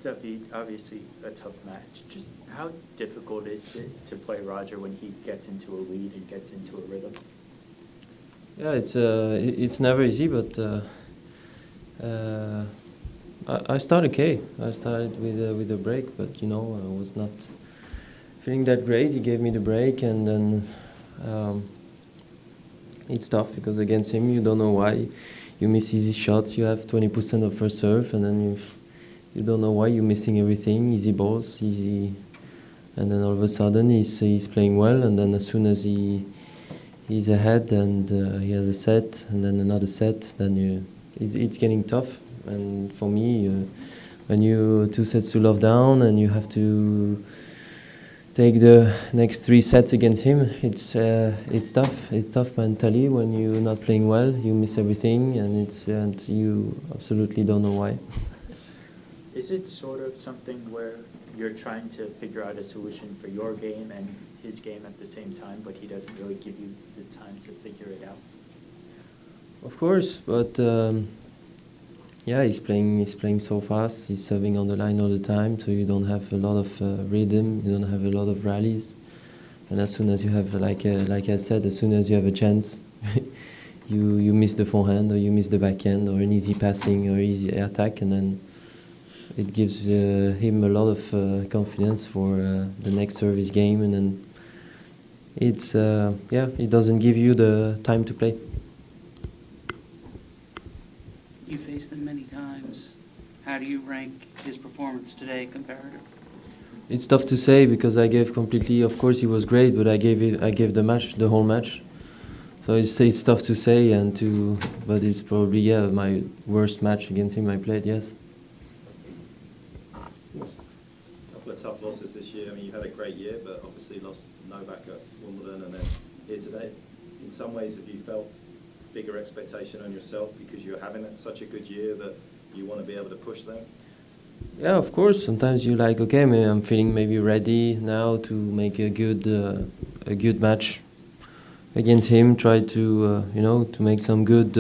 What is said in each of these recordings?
Duffy, obviously a tough match. Just how difficult is it to play Roger when he gets into a lead and gets into a rhythm? Yeah, it's never easy, but uh, I started okay. I started with a break, but I was not feeling that great. He gave me the break, and then it's tough because against him you don't know why you miss easy shots. You have 20% of first serve, and then you don't know why you're missing everything. Easy balls, easy, and then all of a sudden he's playing well, and then as soon as he's ahead and he has a set and then another set, then it's getting tough. And for me, when you 2 sets to love down and you have to take the next 3 sets against him, it's tough. It's tough mentally when you're not playing well. You miss everything, and you absolutely don't know why. Is it sort of something where you're trying to figure out a solution for your game and his game at the same time, but he doesn't really give you the time to figure it out? Of course, but yeah, he's playing so fast. He's serving on the line all the time, so you don't have a lot of rhythm. You don't have a lot of rallies. And as soon as you have, like I said, as soon as you have a chance, you miss the forehand or you miss the backhand or an easy passing or easy attack, and then it gives him a lot of confidence for the next service game, and then it doesn't give you the time to play. You faced him many times. How do you rank his performance today comparative? It's tough to say because I gave completely. Of course, he was great, but I gave the whole match. So it's tough to say but it's probably my worst match against him I played. Yes. Couple of tough losses this year. I mean, you've had a great year, but obviously lost Novak at Wimbledon and then here today. In some ways, have you felt bigger expectation on yourself because you're having such a good year that you want to be able to push them? Yeah, of course. Sometimes you like, okay, I'm feeling maybe ready now to make a good match against him. Try to to make some good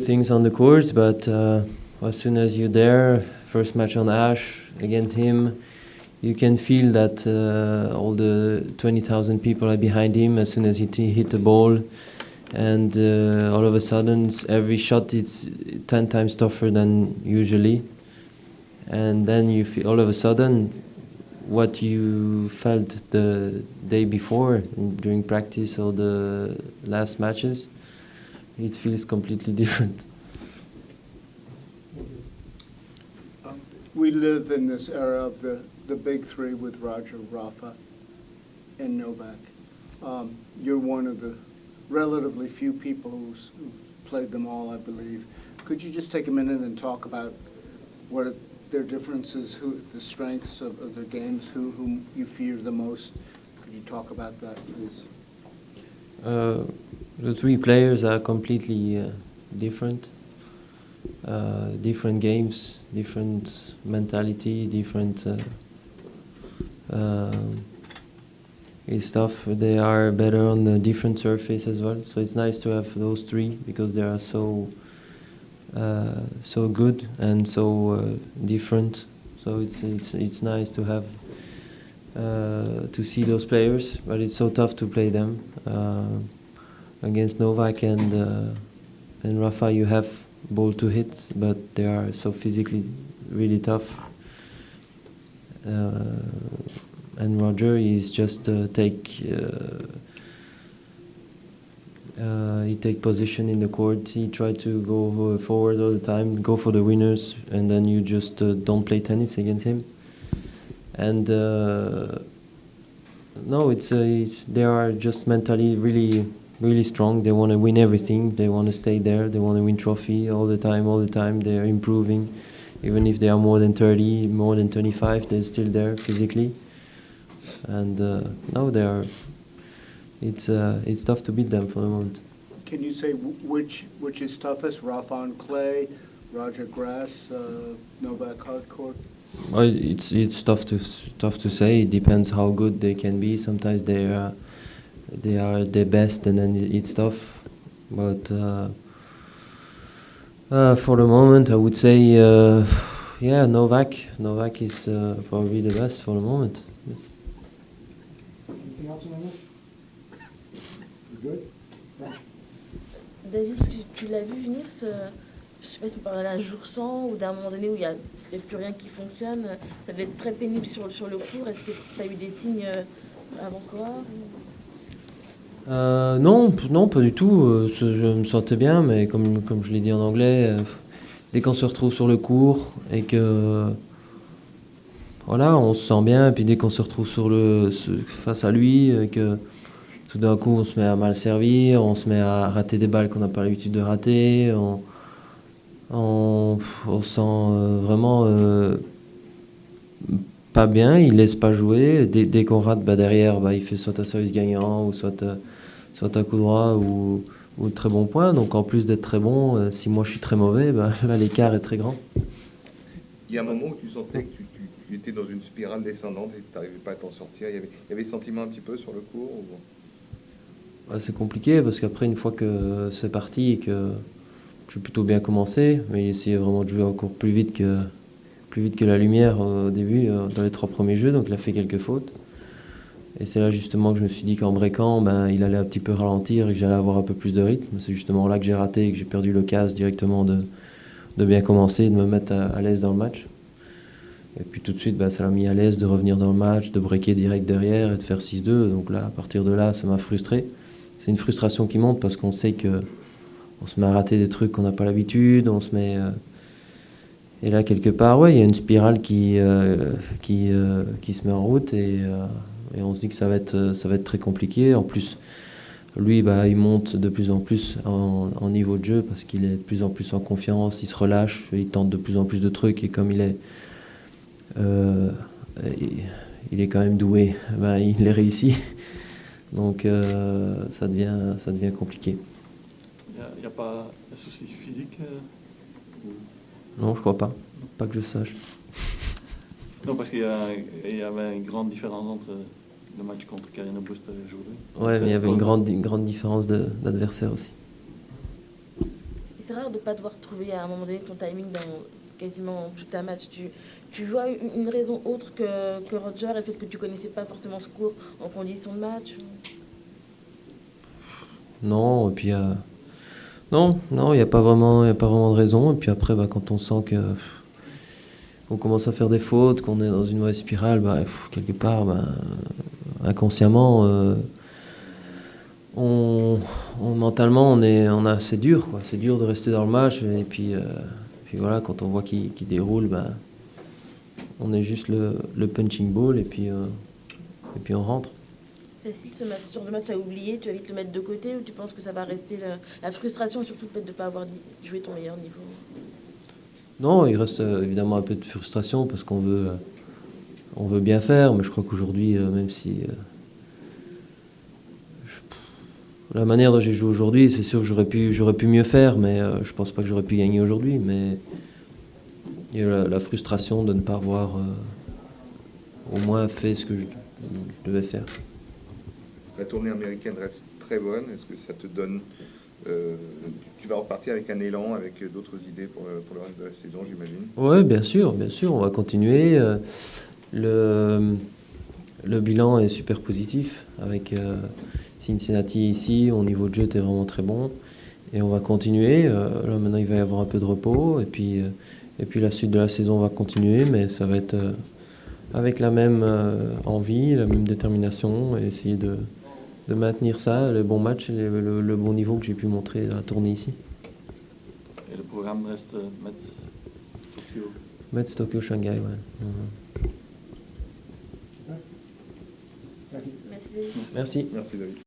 things on the court. But as soon as you're there, first match on Ash against him, you can feel that all the 20,000 people are behind him as soon as he hit the ball. And all of a sudden, every shot is 10 times tougher than usually. And then you feel all of a sudden what you felt the day before during practice or the last matches, it feels completely different. We live in this era of the big three with Roger, Rafa, and Novak. You're one of the relatively few people who've played them all, I believe. Could you just take a minute and talk about what are their differences, the strengths of their games, whom you fear the most? Could you talk about that, please? The three players are completely different. Different games, different mentality, different stuff. They are better on a different surface as well. So it's nice to have those three because they are so good and so different. So it's nice to have to see those players, but it's so tough to play them against Novak and Rafa. You have ball to hit, but they are so physically really tough. And Roger is just he take position in the court. He try to go forward all the time, go for the winners, and then you just don't play tennis against him. And no, they are just mentally really, really strong. They want to win everything. They want to stay there. They want to win trophy all the time. All the time, they are improving. Even if they are more than 30, more than 25, they're still there physically. And no, they are. It's tough to beat them for the moment. Can you say which is toughest? Rafa on clay, Roger grass, Novak hardcourt? Well, it's tough to say. It depends how good they can be. Sometimes they are their best, and then it's tough. But for the moment, I would say Yeah, Novak is probably the best for the moment. Yes. Anything else on this? You good? Thanks. David, tu l'as vu venir, je sais pas si on parle d'un jour sans ou d'un moment donné où il n'y a plus rien qui fonctionne. Ça devait être très pénible sur le court. Est-ce que tu as eu des signes avant-coureurs Non, pas du tout. Je me sentais bien, mais comme je l'ai dit en anglais, dès qu'on se retrouve sur le court et que voilà, on se sent bien, et puis dès qu'on se retrouve face à lui, et que tout d'un coup on se met à mal servir, on se met à rater des balles qu'on n'a pas l'habitude de rater, on sent vraiment pas bien, il laisse pas jouer. Dès qu'on rate, derrière, il fait soit un service gagnant ou soit un coup droit ou de très bons points. Donc en plus d'être très bon, si moi je suis très mauvais, là l'écart est très grand. Il y a un moment où tu sentais que tu étais dans une spirale descendante et tu n'arrivais pas à t'en sortir. Il y avait ce sentiment un petit peu sur le court ou... C'est compliqué parce qu'après, une fois que c'est parti et que j'ai plutôt bien commencé, mais il essayait vraiment de jouer encore plus vite que la lumière au début, dans les 3 premiers jeux, donc il a fait quelques fautes. Et c'est là justement que je me suis dit qu'en breakant, il allait un petit peu ralentir et que j'allais avoir un peu plus de rythme. C'est justement là que j'ai raté et que j'ai perdu l'occasion directement de bien commencer et de me mettre à l'aise dans le match. Et puis tout de suite, ça l'a mis à l'aise de revenir dans le match, de breaker direct derrière et de faire 6-2. Donc là, à partir de là, ça m'a frustré. C'est une frustration qui monte parce qu'on sait qu'on se met à rater des trucs qu'on n'a pas l'habitude, on se met... Et là, quelque part, il y a une spirale qui se met en route et on se dit que ça va être très compliqué. En plus, lui, il monte de plus en plus en niveau de jeu parce qu'il est de plus en plus en confiance, il se relâche, il tente de plus en plus de trucs et comme il est quand même doué, il les réussit. Donc ça devient compliqué. Il n'y a pas de soucis physiques Non, je crois pas. Pas que je sache. Non, parce qu'il y avait une grande différence entre le match contre Carino Busta aujourd'hui. Ouais, mais il y avait une grande différence d'adversaire aussi. C'est rare de ne pas devoir trouver à un moment donné ton timing dans quasiment tout un match. Tu vois une raison autre que Roger et le fait que tu ne connaissais pas forcément ce cours en condition de match Non, et puis non, il n'y a pas vraiment de raison. Et puis après, quand on sent que on commence à faire des fautes, qu'on est dans une mauvaise spirale, quelque part, inconsciemment, mentalement, c'est dur, quoi. C'est dur de rester dans le match. Et puis voilà, quand on voit qu'il déroule, on est juste le punching ball et puis on rentre. Facile ce genre de match à oublier, tu vas vite le mettre de côté ou tu penses que ça va rester la frustration et surtout peut-être de ne pas avoir joué ton meilleur niveau? Non, il reste évidemment un peu de frustration parce qu'on veut bien faire, mais je crois qu'aujourd'hui, même si la manière dont j'ai joué aujourd'hui, c'est sûr que j'aurais pu mieux faire, mais je pense pas que j'aurais pu gagner aujourd'hui. Mais il y a la frustration de ne pas avoir au moins fait ce que je devais faire. La tournée américaine reste très bonne. Est-ce que ça te donne... tu vas repartir avec un élan, avec d'autres idées pour le reste de la saison, j'imagine? Oui, bien sûr, on va continuer. Le bilan est super positif avec Cincinnati ici. Au niveau de jeu, était vraiment très bon. Et on va continuer. Là, maintenant, il va y avoir un peu de repos. Et puis la suite de la saison va continuer, mais ça va être avec la même envie, la même détermination et essayer de maintenir ça, le bon match et le bon niveau que j'ai pu montrer dans la tournée ici. Et le programme reste Metz, Tokyo. Metz, Tokyo, Shanghai, ouais. Merci. Merci. Merci David.